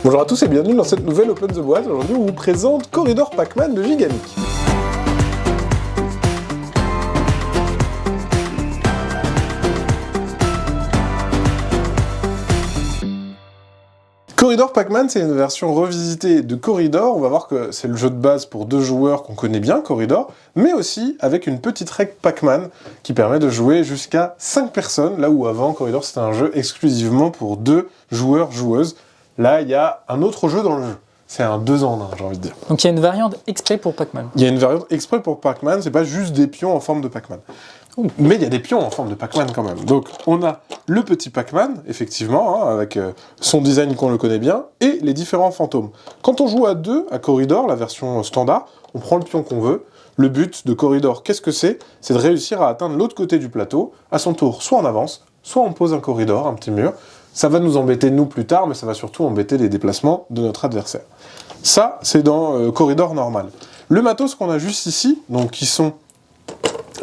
Bonjour à tous et bienvenue dans cette nouvelle Open the Boîte. Aujourd'hui on vous présente Corridor Pac-Man de Gigamic. Corridor Pac-Man, c'est une version revisitée de Corridor. On va voir que c'est le jeu de base pour 2 joueurs qu'on connaît bien, Corridor, mais aussi avec une petite règle Pac-Man qui permet de jouer jusqu'à 5 personnes, là où avant, Corridor, c'était un jeu exclusivement pour 2 joueurs-joueuses. Là, il y a un autre jeu dans le jeu. C'est un 2 en 1, j'ai envie de dire. Donc il y a une variante exprès pour Pac-Man. Il y a une variante exprès pour Pac-Man, c'est pas juste des pions en forme de Pac-Man. Mais il y a des pions en forme de Pac-Man quand même. Donc on a le petit Pac-Man, effectivement, hein, avec son design qu'on le connaît bien, et les différents fantômes. Quand on joue à 2, à Corridor, la version standard, on prend le pion qu'on veut. Le but de Corridor, qu'est-ce que c'est? C'est de réussir à atteindre l'autre côté du plateau, à son tour, soit on avance, soit on pose un corridor, un petit mur. Ça va nous embêter nous plus tard, mais ça va surtout embêter les déplacements de notre adversaire. Ça, c'est dans Corridor normal. Le matos qu'on a juste ici, donc qui sont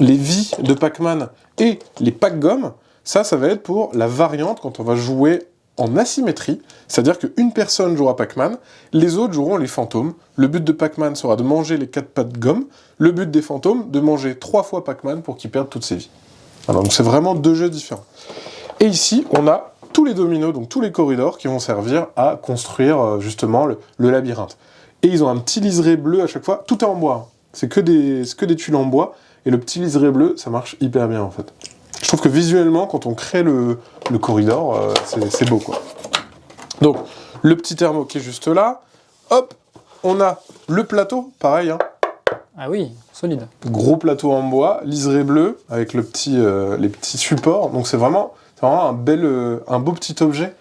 les vies de Pac-Man et les Pac-Gommes, ça va être pour la variante quand on va jouer en asymétrie, c'est-à-dire qu'une personne jouera Pac-Man, les autres joueront les fantômes. Le but de Pac-Man sera de manger les 4 Pac-Gommes, le but des fantômes, de manger 3 fois Pac-Man pour qu'il perde toutes ses vies. Alors, donc c'est vraiment 2 jeux différents. Et ici, on a tous les dominos, donc tous les corridors qui vont servir à construire justement le labyrinthe. Et ils ont un petit liseré bleu à chaque fois, tout est en bois, hein. C'est que des tuiles en bois, et le petit liseré bleu, ça marche hyper bien en fait. Je trouve que visuellement, quand on crée le corridor, c'est beau quoi. Donc, le petit thermo qui est juste là, hop, on a le plateau, pareil, hein. Ah oui, solide. Gros plateau en bois, liseré bleu, avec les petits supports, donc c'est vraiment un beau petit objet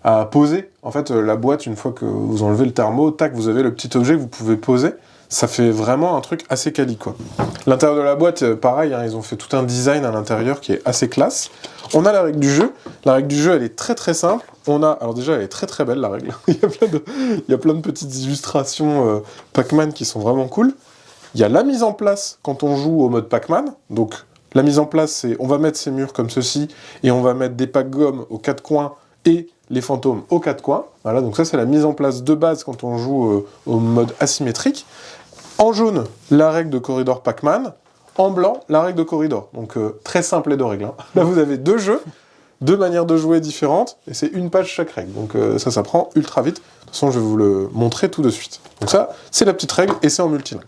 à poser. En fait, la boîte, une fois que vous enlevez le thermo, tac, vous avez le petit objet que vous pouvez poser. Ça fait vraiment un truc assez quali, quoi. L'intérieur de la boîte, pareil, hein, ils ont fait tout un design à l'intérieur qui est assez classe. On a la règle du jeu. La règle du jeu, elle est très très simple. Alors déjà, elle est très très belle, la règle. il y a plein de petites illustrations Pac-Man qui sont vraiment cool. Il y a la mise en place quand on joue au mode Pac-Man. Donc, la mise en place, c'est on va mettre ces murs comme ceci, et on va mettre des Pac-Gommes aux 4 coins, et les fantômes aux 4 coins. Voilà, donc ça, c'est la mise en place de base quand on joue au mode asymétrique. En jaune, la règle de Corridor Pac-Man. En blanc, la règle de Corridor. Donc, très simple les 2 règles. Hein. Là, vous avez 2 jeux, 2 manières de jouer différentes, et c'est une page chaque règle. Donc, ça prend ultra vite. De toute façon, je vais vous le montrer tout de suite. Donc ça, c'est la petite règle, et c'est en multilingue.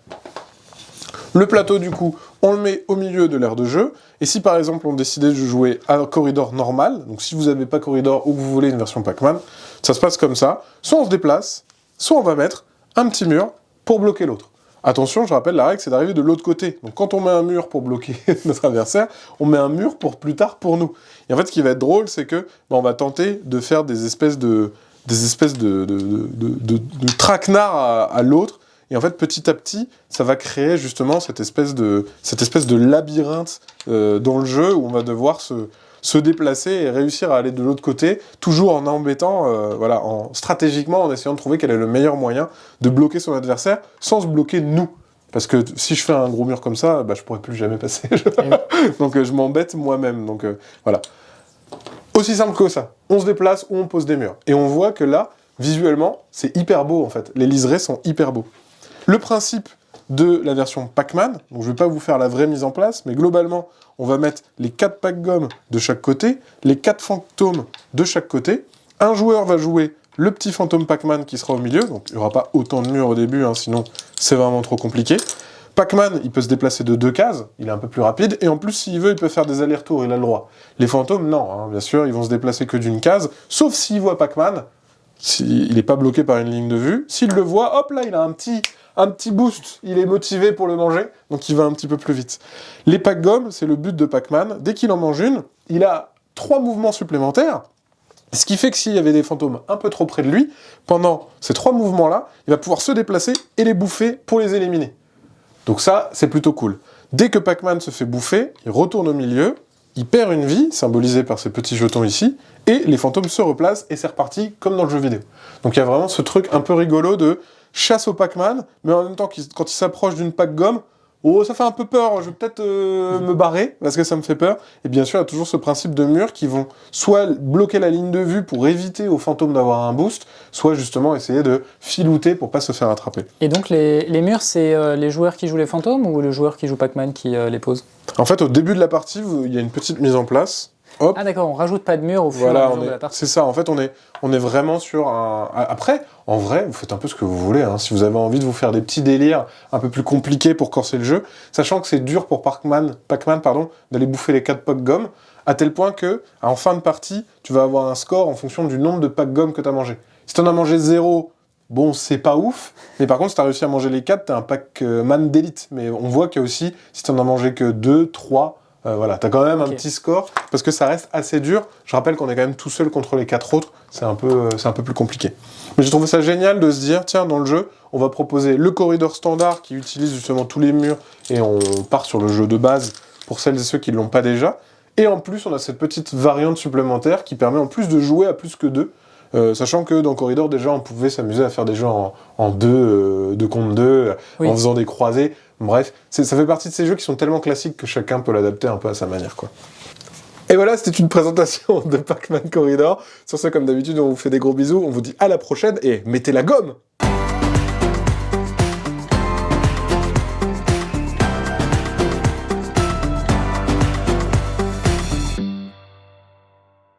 Le plateau, du coup, on le met au milieu de l'aire de jeu. Et si, par exemple, on décidait de jouer à Corridor normal, donc si vous n'avez pas Corridor ou que vous voulez une version Pac-Man, ça se passe comme ça. Soit on se déplace, soit on va mettre un petit mur pour bloquer l'autre. Attention, je rappelle, la règle, c'est d'arriver de l'autre côté. Donc quand on met un mur pour bloquer notre adversaire, on met un mur pour plus tard pour nous. Et en fait, ce qui va être drôle, c'est que on va tenter de faire des espèces de traquenards à l'autre. Et en fait, petit à petit, ça va créer justement cette espèce de labyrinthe dans le jeu où on va devoir se déplacer et réussir à aller de l'autre côté, toujours en embêtant, stratégiquement, en essayant de trouver quel est le meilleur moyen de bloquer son adversaire sans se bloquer nous. Parce que si je fais un gros mur comme ça, je pourrais plus jamais passer. Donc je m'embête moi-même. Donc voilà. Aussi simple que ça. On se déplace ou on pose des murs. Et on voit que là, visuellement, c'est hyper beau en fait. Les liserés sont hyper beaux. Le principe de la version Pac-Man, donc je ne vais pas vous faire la vraie mise en place, mais globalement, on va mettre les 4 Pac-Gommes de chaque côté, les 4 fantômes de chaque côté. Un joueur va jouer le petit fantôme Pac-Man qui sera au milieu, donc il n'y aura pas autant de murs au début, hein, sinon c'est vraiment trop compliqué. Pac-Man, il peut se déplacer de 2 cases, il est un peu plus rapide, et en plus, s'il veut, il peut faire des allers-retours, il a le droit. Les fantômes, non, hein, bien sûr, ils vont se déplacer que d'une case, sauf s'il voit Pac-Man, s'il n'est pas bloqué par une ligne de vue. S'il le voit, hop là, il a un petit boost, il est motivé pour le manger, donc il va un petit peu plus vite. Les Pac-Gommes, c'est le but de Pac-Man. Dès qu'il en mange une, il a 3 mouvements supplémentaires, ce qui fait que s'il y avait des fantômes un peu trop près de lui, pendant ces 3 mouvements-là, il va pouvoir se déplacer et les bouffer pour les éliminer. Donc ça, c'est plutôt cool. Dès que Pac-Man se fait bouffer, il retourne au milieu, il perd une vie, symbolisée par ces petits jetons ici, et les fantômes se replacent, et c'est reparti, comme dans le jeu vidéo. Donc il y a vraiment ce truc un peu rigolo de chasse au Pac-Man, mais en même temps, quand il s'approche d'une Pac-Gomme, oh, ça fait un peu peur, je vais peut-être me barrer, parce que ça me fait peur. Et bien sûr, il y a toujours ce principe de murs qui vont soit bloquer la ligne de vue pour éviter aux fantômes d'avoir un boost, soit justement essayer de filouter pour pas se faire attraper. Et donc les murs, c'est les joueurs qui jouent les fantômes ou le joueur qui joue Pac-Man qui les pose? En fait, au début de la partie, il y a une petite mise en place. Hop. Ah d'accord, on rajoute pas de mur au fur et à Voilà, mesure de la partie. c'est ça. En fait, on est vraiment sur un. Après, en vrai, vous faites un peu ce que vous voulez. Hein. Si vous avez envie de vous faire des petits délires un peu plus compliqués pour corser le jeu, sachant que c'est dur pour Pac-Man, d'aller bouffer les 4 Pac-Gommes, à tel point que, en fin de partie, tu vas avoir un score en fonction du nombre de Pac-Gommes que tu as mangé. Si tu en as mangé 0, bon, c'est pas ouf. Mais par contre, si tu as réussi à manger les 4, tu as un Pac-Man d'élite. Mais on voit qu'il y a aussi, si tu en as mangé que 2, 3. Voilà, t'as quand même un petit score, parce que ça reste assez dur. Je rappelle qu'on est quand même tout seul contre les 4 autres, c'est un peu plus compliqué. Mais j'ai trouvé ça génial de se dire, tiens, dans le jeu, on va proposer le corridor standard qui utilise justement tous les murs, et on part sur le jeu de base pour celles et ceux qui ne l'ont pas déjà. Et en plus, on a cette petite variante supplémentaire qui permet en plus de jouer à plus que 2. Sachant que dans Corridor, déjà, on pouvait s'amuser à faire des jeux en 2 contre 2, oui. En faisant des croisés. Bref, ça fait partie de ces jeux qui sont tellement classiques que chacun peut l'adapter un peu à sa manière, quoi. Et voilà, c'était une présentation de Pac-Man Corridor. Sur ce, comme d'habitude, on vous fait des gros bisous, on vous dit à la prochaine, et mettez la gomme!